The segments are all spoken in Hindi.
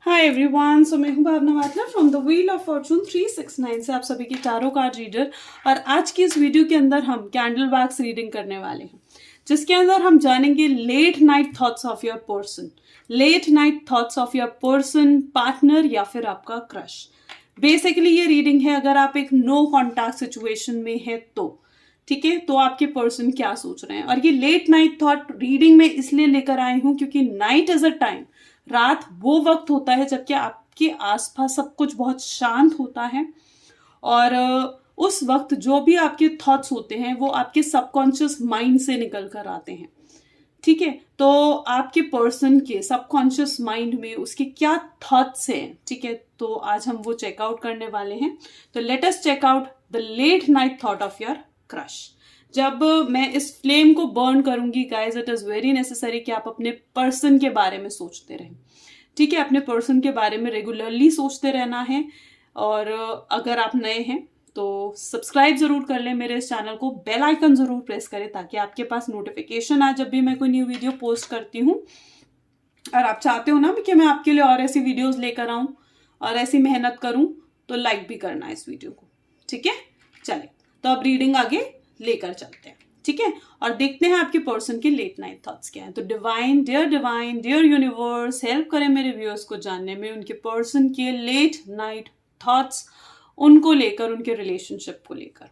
हाय एवरीवन, सो मैं हूं भावना वाटला from the wheel of Fortune 369 से आप सभी की टारो कार्ड रीडर। और आज की इस वीडियो के अंदर हम कैंडल वैक्स रीडिंग करने वाले हैं, जिसके अंदर हम जानेंगे late night thoughts of your person. Late night thoughts of your person, partner या फिर आपका क्रश। बेसिकली ये रीडिंग है अगर आप एक नो कॉन्टैक्ट सिचुएशन में है तो, ठीक है, तो आपके पर्सन क्या सोच रहे हैं। और ये लेट नाइट थॉट रीडिंग में इसलिए लेकर आई हूं क्योंकि नाइट इज अ टाइम, रात वो वक्त होता है जबकि आपके आसपास सब कुछ बहुत शांत होता है। और उस वक्त जो भी आपके थॉट्स होते हैं वो आपके सबकॉन्शियस माइंड से निकल कर आते हैं, ठीक है। तो आपके पर्सन के सबकॉन्शियस माइंड में उसके क्या थॉट्स हैं, ठीक है, तो आज हम वो चेकआउट करने वाले हैं। तो let us check out the late night thought of your crush. जब मैं इस फ्लेम को बर्न करूंगी guys, it is very necessary कि आप अपने पर्सन के बारे में सोचते रहें, ठीक है। अपने पर्सन के बारे में रेगुलरली सोचते रहना है। और अगर आप नए हैं तो सब्सक्राइब जरूर कर लें मेरे इस चैनल को, बेल आइकन जरूर प्रेस करें ताकि आपके पास नोटिफिकेशन आए जब भी मैं कोई न्यू वीडियो पोस्ट करती हूँ। और आप चाहते हो ना कि मैं आपके लिए और ऐसी वीडियोस लेकर आऊं और ऐसी मेहनत करूं, तो लाइक भी करना है इस वीडियो को, ठीक है। चले तो अब रीडिंग आगे लेकर चलते हैं, ठीक है। और देखते हैं आपके पर्सन के लेट नाइट थॉट्स क्या हैं। तो डिवाइन डियर यूनिवर्स, हेल्प करें मेरे व्यूअर्स को जानने में उनके पर्सन के लेट नाइट थॉट्स, उनको लेकर, उनके रिलेशनशिप को लेकर।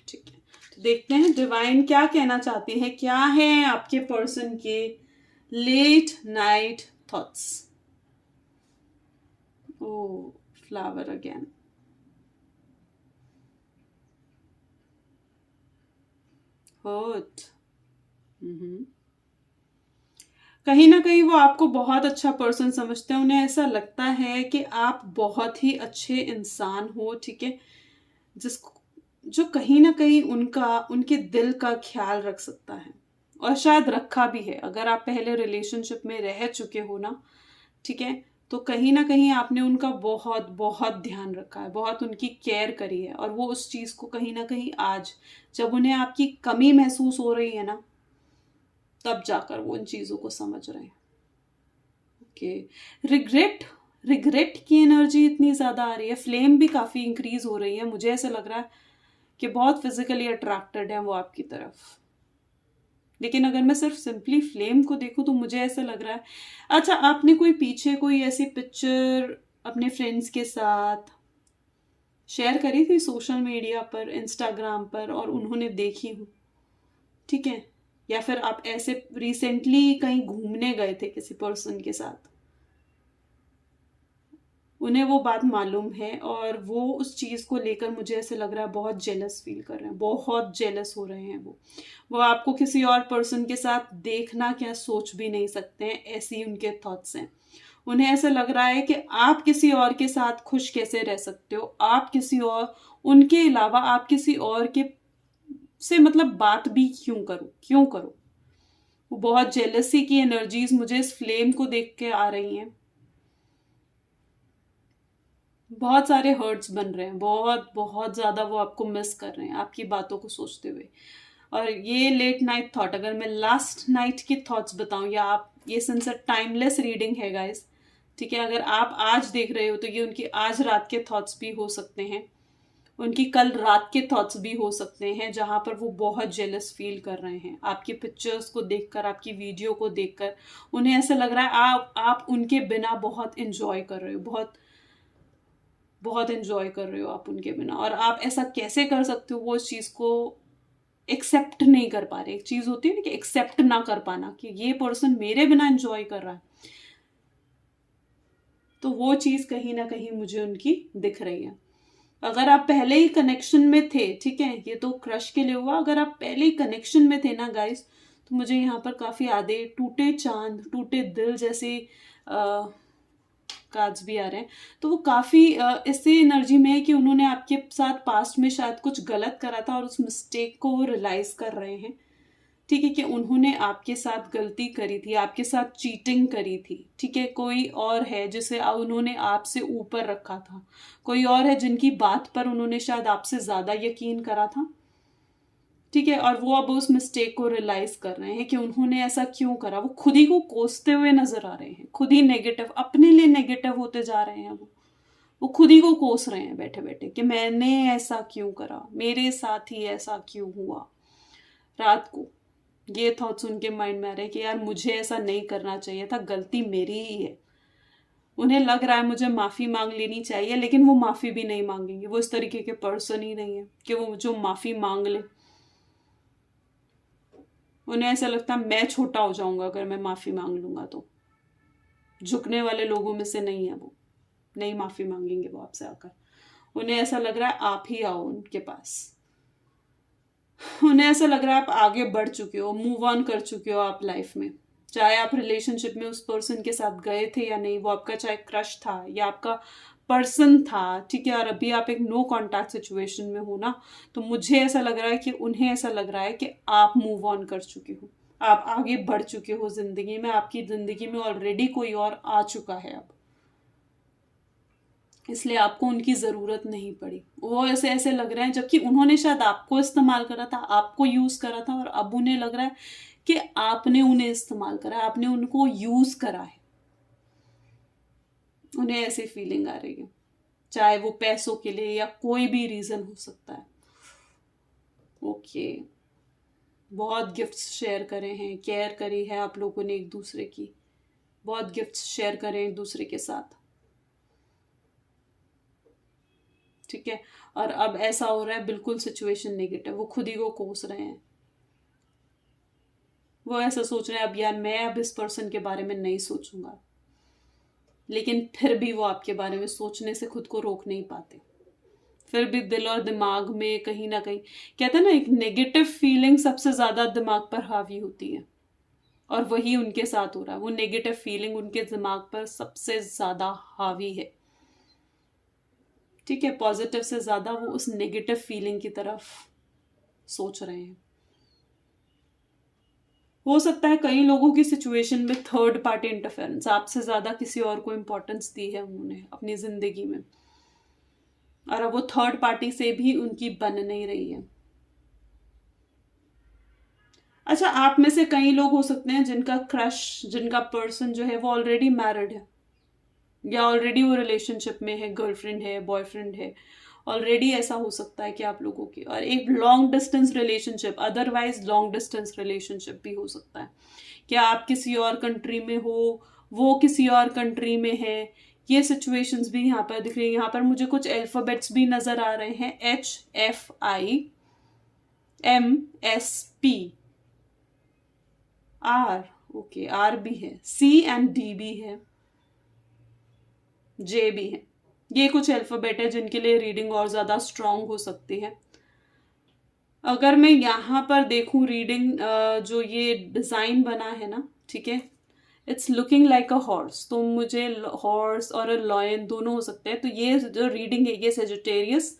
ठीक है, तो देखते हैं डिवाइन क्या कहना चाहती है, क्या है आपके पर्सन के लेट नाइट थॉट्स। ओ, फ्लावर अगेन। हर्ट। कहीं ना कहीं वो आपको बहुत अच्छा पर्सन समझते हैं। उन्हें ऐसा लगता है कि आप बहुत ही अच्छे इंसान हो, ठीक है, जिसको जो कहीं ना कहीं उनके दिल का ख्याल रख सकता है। और शायद रखा भी है, अगर आप पहले रिलेशनशिप में रह चुके हो ना, ठीक है, तो कहीं ना कहीं आपने उनका बहुत बहुत ध्यान रखा है, बहुत उनकी केयर करी है। और वो उस चीज़ को कहीं ना कहीं आज जब उन्हें आपकी कमी महसूस हो रही है ना, तब जाकर वो इन चीज़ों को समझ रहे हैं। ओके, रिग्रेट रिग्रेट की एनर्जी इतनी ज़्यादा आ रही है, फ्लेम भी काफ़ी इंक्रीज हो रही है। मुझे ऐसा लग रहा है कि बहुत फिजिकली अट्रैक्टेड है वो आपकी तरफ। लेकिन अगर मैं सिर्फ सिंपली फ्लेम को देखूं तो मुझे ऐसा लग रहा है, अच्छा, आपने कोई पीछे कोई ऐसी पिक्चर अपने फ्रेंड्स के साथ शेयर करी थी सोशल मीडिया पर, इंस्टाग्राम पर, और उन्होंने देखी हो, ठीक है। या फिर आप ऐसे रिसेंटली कहीं घूमने गए थे किसी पर्सन के साथ, उन्हें वो बात मालूम है और वो उस चीज़ को लेकर मुझे ऐसे लग रहा है बहुत जेलस फील कर रहे हैं, बहुत जेलस हो रहे हैं। वो आपको किसी और पर्सन के साथ देखना क्या सोच भी नहीं सकते हैं, ऐसी उनके थॉट्स हैं। उन्हें ऐसा लग रहा है कि आप किसी और के साथ खुश कैसे रह सकते हो, आप किसी और, उनके अलावा आप किसी और के से मतलब बात भी क्यों करो। वो बहुत जेलसी की एनर्जीज मुझे इस फ्लेम को देख के आ रही हैं। बहुत सारे हर्ट्स बन रहे हैं, बहुत बहुत ज़्यादा वो आपको मिस कर रहे हैं आपकी बातों को सोचते हुए। और ये लेट नाइट थॉट, अगर मैं लास्ट नाइट की थॉट्स बताऊं, या आप, ये सेंसर टाइमलेस रीडिंग है गाइस, ठीक है। अगर आप आज देख रहे हो तो ये उनकी आज रात के थॉट्स भी हो सकते हैं, उनकी कल रात के थॉट्स भी हो सकते हैं, जहां पर वो बहुत जेलस फील कर रहे हैं आपकी पिक्चर्स को देखकर, आपकी वीडियो को देखकर। उन्हें ऐसा लग रहा है आप उनके बिना बहुत इंजॉय कर रहे हो, बहुत बहुत इंजॉय कर रहे हो आप उनके बिना। और आप ऐसा कैसे कर सकते हो, वो इस चीज़ को एक्सेप्ट नहीं कर पा रहे। एक चीज़ होती है ना कि एक्सेप्ट ना कर पाना कि ये पर्सन मेरे बिना इंजॉय कर रहा है, तो वो चीज़ कहीं ना कहीं मुझे उनकी दिख रही है। अगर आप पहले ही कनेक्शन में थे, ठीक है, ये तो क्रश के लिए हुआ, अगर आप पहले ही कनेक्शन में थे ना गाइस, तो मुझे यहाँ पर काफ़ी यादें, टूटे चांद टूटे दिल जैसे कार्ड्स भी आ रहे हैं। तो वो काफ़ी ऐसे एनर्जी में है कि उन्होंने आपके साथ पास्ट में शायद कुछ गलत करा था और उस मिस्टेक को वो रियलाइज कर रहे हैं, ठीक है, कि उन्होंने आपके साथ गलती करी थी, आपके साथ चीटिंग करी थी। ठीक है, कोई और है जिसे उन्होंने आपसे ऊपर रखा था, कोई और है जिनकी बात पर उन्होंने शायद आपसे ज्यादा यकीन करा था। ठीक है, और वो अब उस मिस्टेक को रियलाइज कर रहे हैं कि उन्होंने ऐसा क्यों करा। वो खुद ही को कोसते हुए नजर आ रहे हैं, खुद ही नेगेटिव, अपने लिए नेगेटिव होते जा रहे हैं। वो खुद ही को कोस रहे हैं बैठे बैठे कि मैंने ऐसा क्यों करा, मेरे साथ ही ऐसा क्यों हुआ। रात को ये थॉट्स उनके माइंड में आ रहे हैं कि यार मुझे ऐसा नहीं करना चाहिए था, गलती मेरी ही है। उन्हें लग रहा है मुझे माफी मांग लेनी चाहिए, लेकिन वो माफी भी नहीं मांगेंगे। वो इस तरीके के पर्सन ही नहीं है कि वो जो माफी मांग ले। उन्हें ऐसा लगता है मैं छोटा हो जाऊंगा अगर मैं माफी मांग लूंगा तो। झुकने वाले लोगों में से नहीं है वो, नहीं माफी मांगेंगे वो आपसे आकर। उन्हें ऐसा लग रहा है आप ही आओ उनके पास। उन्हें ऐसा लग रहा है आप आगे बढ़ चुके हो, मूव ऑन कर चुके हो आप लाइफ में। चाहे आप रिलेशनशिप में उस पर्सन के साथ गए थे या नहीं, वो आपका चाहे क्रश था या आपका पर्सन था, ठीक है, और अभी आप एक नो कॉन्टैक्ट सिचुएशन में हो ना, तो मुझे ऐसा लग रहा है कि उन्हें ऐसा लग रहा है कि आप मूव ऑन कर चुके हो, आप आगे बढ़ चुके हो जिंदगी में। आपकी जिंदगी में ऑलरेडी कोई और आ चुका है अब, इसलिए आपको उनकी जरूरत नहीं पड़ी। वो ऐसे ऐसे लग रहे हैं जबकि उन्होंने शायद आपको इस्तेमाल करा था, आपको यूज करा था, और अब उन्हें लग रहा है कि आपने उन्हें इस्तेमाल करा, आपने उनको यूज करा है। उन्हें ऐसी फीलिंग आ रही है, चाहे वो पैसों के लिए या कोई भी रीजन हो सकता है। ओके, बहुत गिफ्ट्स शेयर करे हैं, केयर करी है आप लोगों ने एक दूसरे की, बहुत गिफ्ट्स शेयर करें एक दूसरे के साथ। ठीक है, और अब ऐसा हो रहा है बिल्कुल सिचुएशन नेगेटिव, वो खुद ही को कोस रहे हैं। वो ऐसा सोच रहे हैं अब यार मैं अब इस पर्सन के बारे में नहीं सोचूंगा, लेकिन फिर भी वो आपके बारे में सोचने से खुद को रोक नहीं पाते। फिर भी दिल और दिमाग में कहीं ना कहीं, कहते हैं ना, एक नेगेटिव फीलिंग सबसे ज्यादा दिमाग पर हावी होती है, और वही उनके साथ हो रहा है। वो नेगेटिव फीलिंग उनके दिमाग पर सबसे ज्यादा हावी है। ठीक है, पॉजिटिव से ज्यादा वो उस नेगेटिव फीलिंग की तरफ सोच रहे हैं। हो सकता है कई लोगों की सिचुएशन में थर्ड पार्टी इंटरफेरेंस, आपसे ज्यादा किसी और को इंपॉर्टेंस दी है उन्होंने अपनी जिंदगी में, और अब वो थर्ड पार्टी से भी उनकी बन नहीं रही है। अच्छा, आप में से कई लोग हो सकते हैं जिनका क्रश, जिनका पर्सन जो है वो ऑलरेडी मैरिड है, या ऑलरेडी वो रिलेशनशिप में है, गर्लफ्रेंड है, बॉयफ्रेंड है। ऑलरेडी ऐसा हो सकता है कि आप लोगों की, और एक long distance relationship, otherwise long distance relationship भी हो सकता है कि आप किसी और कंट्री में हो, वो किसी और कंट्री में है। ये सिचुएशंस भी यहाँ पर दिख रही है। यहाँ पर मुझे कुछ अल्फाबेट्स भी नजर आ रहे हैं, HFIMSP, R, ओके, R भी है, C एंड D भी है, J भी है। ये कुछ अल्फाबेट है जिनके लिए रीडिंग और ज्यादा स्ट्रांग हो सकती है। अगर मैं यहाँ पर देखूं रीडिंग, जो ये डिजाइन बना है ना, ठीक है, it's looking like a horse, तो मुझे हॉर्स और अ लॉयन दोनों हो सकते हैं। तो ये जो रीडिंग है ये सेजिटेरियस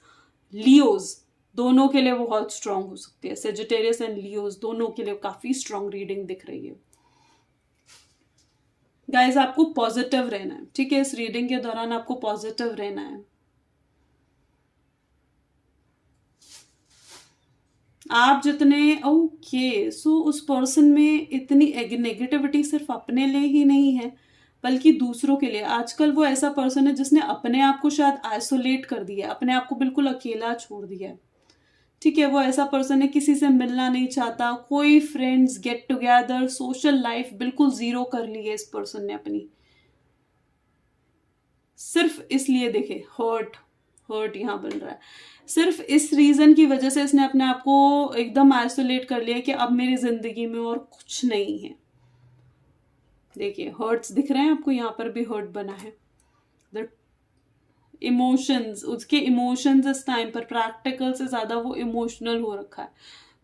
लियोज दोनों के लिए बहुत स्ट्रांग हो सकती है। सेजिटेरियस एंड लियोज दोनों के लिए काफी स्ट्रांग रीडिंग दिख रही है। गाइज, आपको पॉजिटिव रहना है, ठीक है, इस रीडिंग के दौरान आपको पॉजिटिव रहना है। आप जितने, ओके, सो उस पर्सन में इतनी नेगेटिविटी सिर्फ अपने लिए ही नहीं है बल्कि दूसरों के लिए। आजकल वो ऐसा पर्सन है जिसने अपने आप को शायद आइसोलेट कर दिया है, अपने आप को बिल्कुल अकेला छोड़ दिया है। ठीक है, वो ऐसा पर्सन है किसी से मिलना नहीं चाहता, कोई friends, get together, social life बिल्कुल जीरो कर ली है इस पर्सन ने अपनी। सिर्फ इसलिए, देखे, हर्ट हर्ट यहाँ बन रहा है, सिर्फ इस रीजन की वजह से इसने अपने आप को एकदम आइसोलेट कर लिया कि अब मेरी जिंदगी में और कुछ नहीं है। देखिए, हर्ट्स दिख रहे हैं आपको, यहाँ पर भी हर्ट बना है। द इमोशंस, उसके इमोशंस इस टाइम पर प्रैक्टिकल से ज्यादा वो इमोशनल हो रखा है।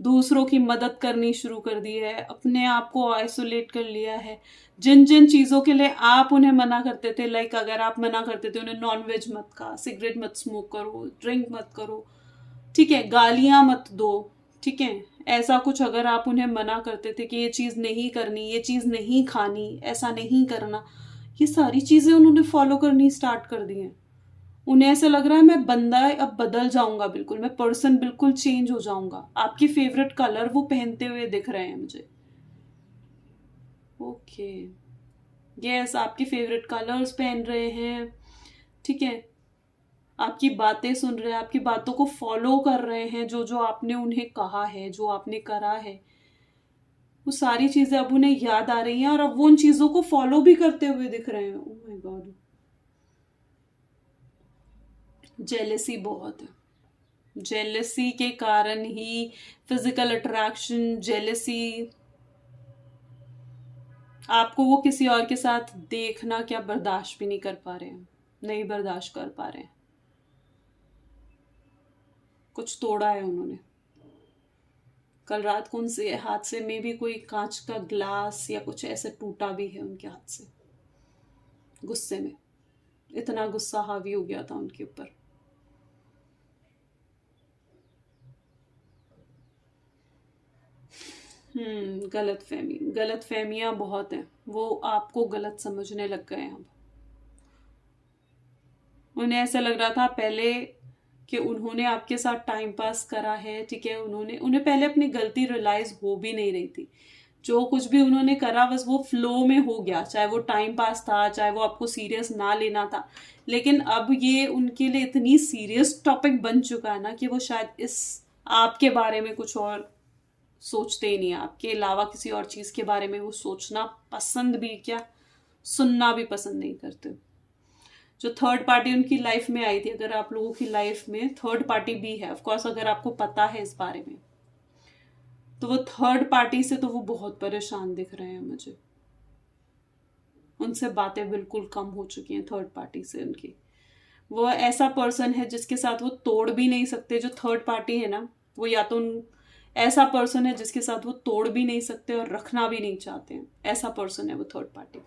दूसरों की मदद करनी शुरू कर दी है, अपने आप को आइसोलेट कर लिया है। जिन जिन चीजों के लिए आप उन्हें मना करते थे, लाइक अगर आप मना करते थे उन्हें नॉनवेज मत खा, सिगरेट मत स्मोक करो, ड्रिंक मत करो, ठीक है, गालियां मत दो, ठीक है, ऐसा कुछ अगर आप उन्हें मना करते थे कि ये चीज़ नहीं करनी, ये चीज़ नहीं खानी, ऐसा नहीं करना, ये सारी चीज़ें उन्होंने फॉलो करनी स्टार्ट कर दी हैं। उन्हें ऐसा लग रहा है मैं बंदा अब बदल जाऊंगा, बिल्कुल मैं पर्सन बिल्कुल चेंज हो जाऊंगा। आपकी फेवरेट कलर वो पहनते हुए दिख रहे हैं मुझे। ओके, यस, आपकी फेवरेट कलर्स पहन रहे हैं, ठीक है, आपकी बातें सुन रहे हैं, आपकी बातों को फॉलो कर रहे हैं, जो जो आपने उन्हें कहा है, जो आपने करा है, वो सारी चीजें अब उन्हें याद आ रही हैं और अब वो उन चीजों को फॉलो भी करते हुए दिख रहे हैं। ओह माय गॉड, जेलेसी बहुत है। जेलेसी के कारण ही फिजिकल अट्रैक्शन, जेलेसी, आपको वो किसी और के साथ देखना क्या बर्दाश्त भी नहीं कर पा रहे हैं, नहीं बर्दाश्त कर पा रहे हैं। कुछ तोड़ा है उन्होंने। कल रात को उनसे हादसे में भी कोई कांच का ग्लास या कुछ ऐसे टूटा भी है उनके हाथ से, गुस्से में। इतना गुस्सा हावी हो गया था उनके ऊपर। गलत फहमियां बहुत हैं, वो आपको गलत समझने लग गए हैं अब। उन्हें ऐसा लग रहा था पहले कि उन्होंने आपके साथ टाइम पास करा है, ठीक है, उन्हें पहले अपनी गलती रियलाइज हो भी नहीं रही थी। जो कुछ भी उन्होंने करा बस वो फ्लो में हो गया, चाहे वो टाइम पास था, चाहे वो आपको सीरियस ना लेना था। लेकिन अब ये उनके लिए इतनी सीरियस टॉपिक बन चुका है ना कि वो शायद इस आपके बारे में कुछ और सोचते ही नहीं है। आपके अलावा किसी और चीज़ के बारे में वो सोचना पसंद भी क्या, सुनना भी पसंद नहीं करते। जो थर्ड पार्टी उनकी लाइफ में आई थी, अगर आप लोगों की लाइफ में थर्ड पार्टी भी है, ऑफ कोर्स अगर आपको पता है इस बारे में, तो वो थर्ड पार्टी से तो वो बहुत परेशान दिख रहे हैं मुझे। उनसे बातें बिल्कुल कम हो चुकी हैं थर्ड पार्टी से उनकी। वो ऐसा पर्सन है जिसके साथ वो तोड़ भी नहीं सकते। जो थर्ड पार्टी है ना, वो या तो ऐसा पर्सन है जिसके साथ वो तोड़ भी नहीं सकते और रखना भी नहीं चाहते हैं। ऐसा पर्सन है वो थर्ड पार्टी।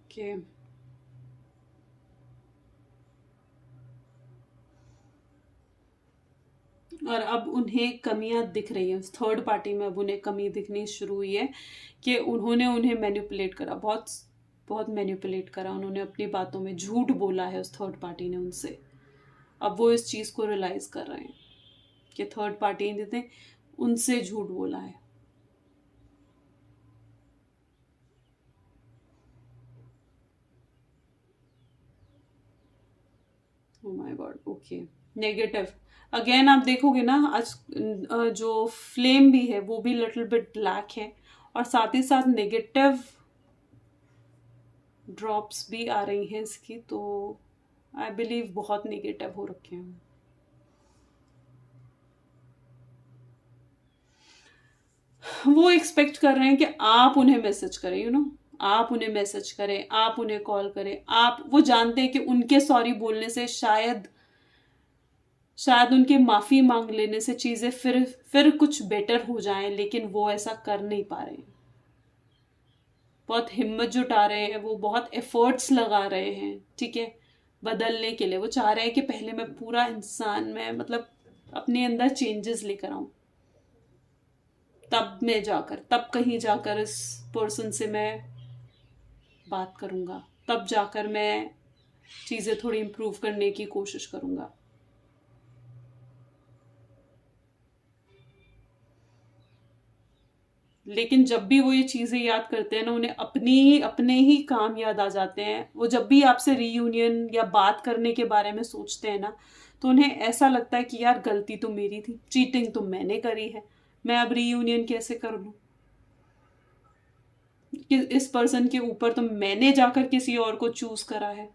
ओके, और अब उन्हें कमियां दिख रही हैं थर्ड पार्टी में। अब उन्हें कमी दिखनी शुरू हुई है कि उन्हें मैनिपुलेट करा, बहुत बहुत मैनिपुलेट करा उन्होंने, अपनी बातों में झूठ बोला है उस थर्ड पार्टी ने उनसे। अब वो इस चीज़ को रियलाइज कर रहे हैं कि थर्ड पार्टी ने उनसे झूठ बोला है। Oh my God, okay, negative. Again आप देखोगे ना, आज जो फ्लेम भी है वो भी लिटिल बिट ब्लैक है, और साथ ही साथ नेगेटिव ड्रॉप्स भी आ रही हैं इसकी। तो आई बिलीव बहुत नेगेटिव हो रखे हैं। वो एक्सपेक्ट कर रहे हैं कि आप उन्हें मैसेज करें, आप उन्हें मैसेज करें, आप उन्हें कॉल करें। आप, वो जानते हैं कि उनके सॉरी बोलने से शायद उनके माफ़ी मांग लेने से चीज़ें फिर कुछ बेटर हो जाएं, लेकिन वो ऐसा कर नहीं पा रहे हैं। बहुत हिम्मत जुटा रहे हैं, वो बहुत एफर्ट्स लगा रहे हैं, ठीक है, बदलने के लिए। वो चाह रहे हैं कि पहले मैं पूरा इंसान, मैं मतलब अपने अंदर चेंजेस लेकर आऊं, तब कहीं जाकर इस पर्सन से मैं बात करूंगा, तब जाकर मैं चीज़ें थोड़ी इम्प्रूव करने की कोशिश करूंगा। लेकिन जब भी वो ये चीज़ें याद करते हैं ना, उन्हें अपने ही काम याद आ जाते हैं। वो जब भी आपसे रीयूनियन या बात करने के बारे में सोचते हैं ना, तो उन्हें ऐसा लगता है कि यार गलती तो मेरी थी, चीटिंग तो मैंने करी है, मैं अब रीयूनियन कैसे कर लूँ, कि इस पर्सन के ऊपर तो मैंने जाकर किसी और को चूज करा है,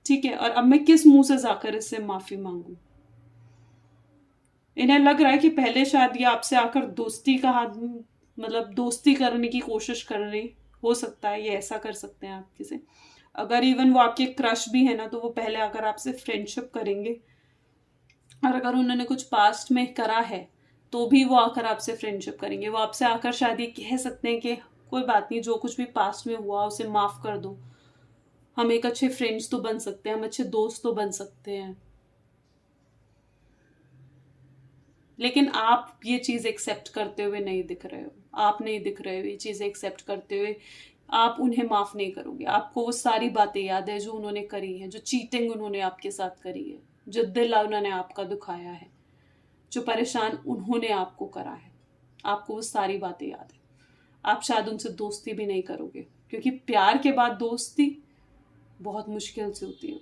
ठीक है, और अब मैं किस मुंह से जाकर इससे माफी मांगू। इन्हें लग रहा है कि पहले शायद ये आपसे आकर दोस्ती का हाथ, मतलब दोस्ती करने की कोशिश कर रही, हो सकता है ये ऐसा कर सकते हैं आपके से। अगर इवन वो आपके क्रश भी है ना, तो वो पहले आकर आपसे फ्रेंडशिप करेंगे, और अगर उन्होंने कुछ पास्ट में करा है तो भी वो आकर आपसे फ्रेंडशिप करेंगे। वो आपसे आकर शायद ये कह सकते हैं कि कोई बात नहीं, जो कुछ भी पास्ट में हुआ उसे माफ कर दो, हम एक अच्छे फ्रेंड्स तो बन सकते हैं, हम अच्छे दोस्त तो बन सकते हैं। लेकिन आप ये चीज़ एक्सेप्ट करते हुए नहीं दिख रहे हो, आप नहीं दिख रहे हो ये चीज़ एक्सेप्ट करते हुए। आप उन्हें माफ़ नहीं करोगे। आपको वो सारी बातें याद है जो उन्होंने करी है, जो चीटिंग उन्होंने आपके साथ करी है, जो दिल उन्होंने आपका दुखाया है, जो परेशान उन्होंने आपको करा है। आपको वो सारी बातें याद है। आप शायद उनसे दोस्ती भी नहीं करोगे, क्योंकि प्यार के बाद दोस्ती बहुत मुश्किल से होती है।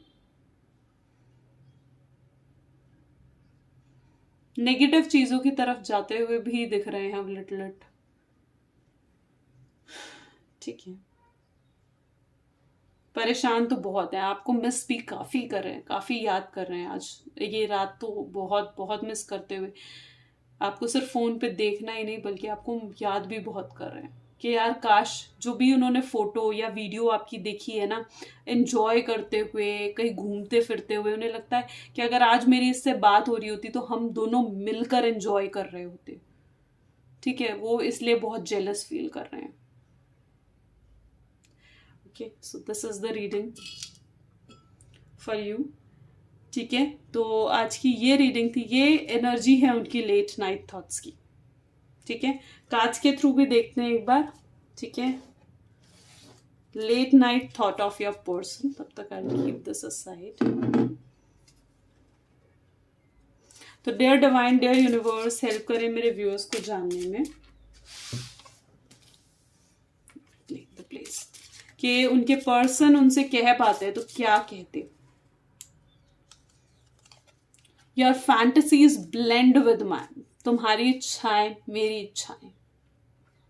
नेगेटिव चीजों की तरफ जाते हुए भी दिख रहे हैं अब लिट। ठीक है, परेशान तो बहुत है, आपको मिस भी काफी कर रहे हैं, काफी याद कर रहे हैं। आज ये रात तो बहुत बहुत मिस करते हुए आपको सिर्फ फोन पे देखना ही नहीं, बल्कि आपको याद भी बहुत कर रहे हैं कि यार काश जो भी उन्होंने फोटो या वीडियो आपकी देखी है ना, एंजॉय करते हुए, कहीं घूमते फिरते हुए, उन्हें लगता है कि अगर आज मेरी इससे बात हो रही होती तो हम दोनों मिलकर एंजॉय कर रहे होते। ठीक है, वो इसलिए बहुत जेलस फील कर रहे हैं। Okay, so this is the reading for you. ठीक है, तो आज की ये रीडिंग थी, ये एनर्जी है उनकी लेट नाइट थॉट्स की। ठीक है, कार्ड्स के थ्रू भी देखते हैं एक बार। ठीक है, late night thought of your person. तब तक I will keep this aside. तो dear divine, dear universe, help करें मेरे व्यूअर्स को जानने में द प्लेस कि उनके पर्सन उनसे कह पाते हैं तो क्या कहते। Your fantasies blend with mine. तुम्हारी इच्छाएं मेरी इच्छाएं,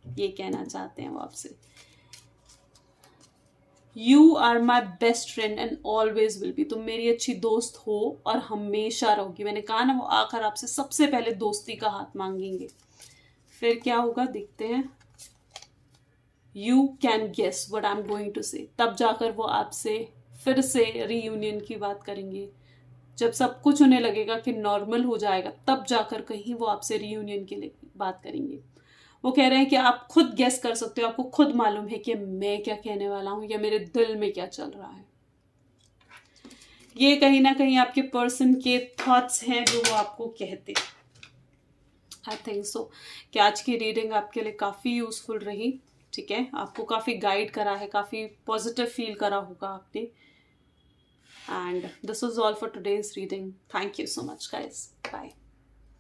ये कहना चाहते हैं वो आपसे। You are my best friend and always will be. तुम मेरी अच्छी दोस्त हो और हमेशा रहोगी। मैंने कहा ना, वो आकर आपसे सबसे पहले दोस्ती का हाथ मांगेंगे। फिर क्या होगा देखते हैं। You can guess what I am going to say. तब जाकर वो आपसे फिर से रीयूनियन की बात करेंगे। जब सब कुछ उन्हें लगेगा कि नॉर्मल हो जाएगा, तब जाकर कहीं वो आपसे रीयूनियन के लिए बात करेंगे। वो कह रहे हैं कि आप खुद गेस कर सकते हो, आपको खुद मालूम है कि मैं क्या कहने वाला हूं या मेरे दिल में क्या चल रहा है। ये कहीं ना कहीं आपके पर्सन के थॉट्स हैं जो वो आपको कहते। आई थिंक सो कि आज की रीडिंग आपके लिए काफ़ी यूजफुल रही। ठीक है, आपको काफ़ी गाइड करा है, काफ़ी पॉजिटिव फील करा होगा आपने। And this was all for today's reading. Thank you so much, guys. Bye.